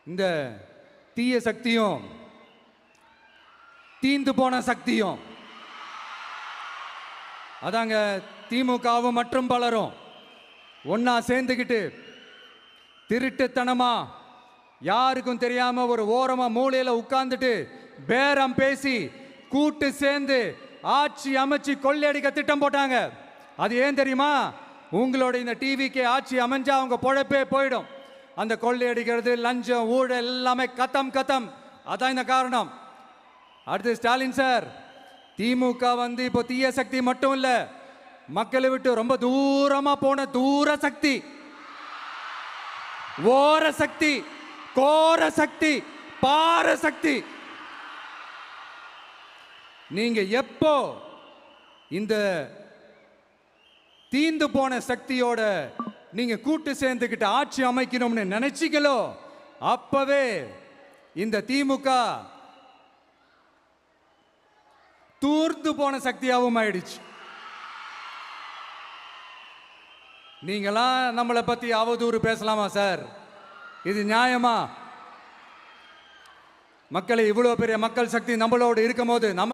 இந்த தீய சக்தியும் தீந்து போன சக்தியும் அதாங்க திமுகவும் மற்றும் பலரும் ஒன்னா சேர்ந்துக்கிட்டு திருட்டுத்தனமா யாருக்கும் தெரியாம ஒரு ஓரமா மூலையில உட்கார்ந்துட்டு பேரம் பேசி கூட்டு சேர்ந்து ஆட்சி அமைச்சு கொள்ளையடிக்க திட்டம் போட்டாங்க. அது ஏன் தெரியுமா? உங்களோட இந்த டிவிக்கு ஆட்சி அமைஞ்சா அவங்க பொழப்பே போயிடும். அந்த கொள்ளையடிக்கிறது, லஞ்சம், ஊழல் எல்லாமே கத்தம் கத்தம். அதான் இந்த காரணம். அடுத்து ஸ்டாலின் சார், திமுக இப்போ தீய சக்தி மட்டும் இல்ல, மக்களை விட்டு ரொம்ப தூரமா போன தூர சக்தி, ஓர சக்தி, கோர சக்தி, பார சக்தி. நீங்க எப்போ இந்த தீந்து போன சக்தியோட நீங்க கூட்டு சேர்ந்துக்கிட்டு ஆட்சி அமைக்கணும்னு நினைச்சீங்களோ அப்பவே இந்த திமுக தூர்ந்து போன சக்தியாகவும் ஆயிடுச்சு. நீங்களாம் நம்மளை பத்தி அவதூறு பேசலாமா சார்? இது நியாயமா? மக்களை இவ்வளவு பெரிய மக்கள் சக்தி நம்மளோடு இருக்கும் போது நம்ம